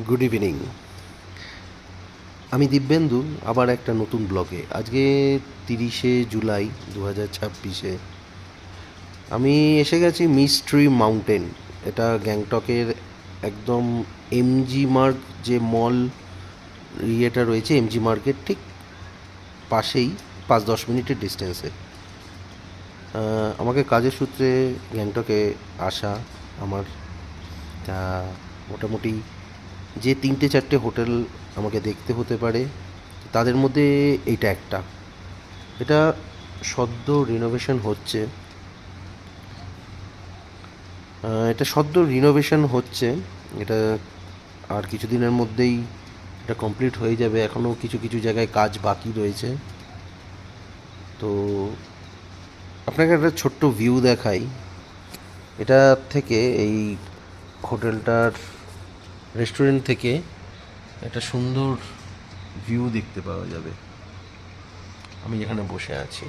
Good evening. আমি দিব্যেন্দু, আবার একটা নতুন ব্লগে। আজকে 30শে জুলাই 2026-এ আমি এসে গেছি মিস্ট্রি মাউন্টেন। এটা গ্যাংটকের একদম এমজি মার্গ যে মল ইয়েটা রয়েছে, এমজি মার্কের ঠিক পাশেই, 5-10 মিনিটের ডিস্টেন্সে। আমাকে কাজের সূত্রে গ্যাংটকে আসা আমার, তা মোটামুটি যে 3-4টে হোটেল আমাকে দেখতে হতে পারে, তাদের মধ্যে এইটা একটা। এটা সদ্য রিনোভেশন হচ্ছে। এটা আর কিছুদিনের মধ্যেই এটা কমপ্লিট হয়ে যাবে। এখনও কিছু কিছু জায়গায় কাজ বাকি রয়েছে। তো আপনাকে একটা ছোট্ট ভিউ দেখাই। এটা থেকে এই হোটেলটার রেস্টুরেন্ট থেকে একটা সুন্দর ভিউ দেখতে পাওয়া যাবে। আমি যেখানে বসে আছি,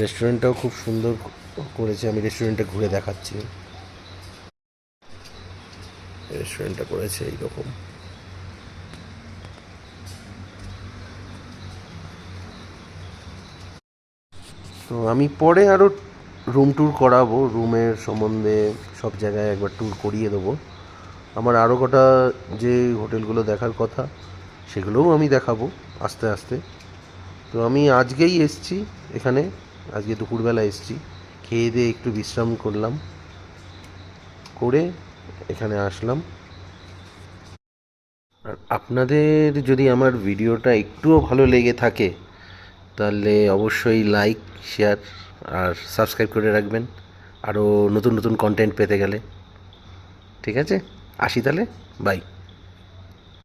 রেস্টুরেন্টটাও খুব সুন্দর করেছে। আমি রেস্টুরেন্টটা ঘুরে দেখাচ্ছি। রেস্টুরেন্টটা করেছে এইরকম। তো আমি পরে আরও রুম ট্যুর করাবো, রুমের সম্বন্ধে সব জায়গায় একবার ট্যুর করিয়ে দেবো। আমার আরও কটা যে হোটেলগুলো দেখার কথা, সেগুলোও আমি দেখাবো আস্তে আস্তে। তো আমি আজকেই এসছি এখানে, আজকে দুপুরবেলা এসছি, খেয়ে দিয়ে একটু বিশ্রাম করলাম, করে এখানে আসলাম। আর আপনাদের যদি আমার ভিডিওটা একটুও ভালো লেগে থাকে, তাহলে অবশ্যই লাইক, শেয়ার আর সাবস্ক্রাইব করে রাখবেন, আরও নতুন নতুন কন্টেন্ট পেতে গেলে। ঠিক আছে, আসি তাহলে, বাই।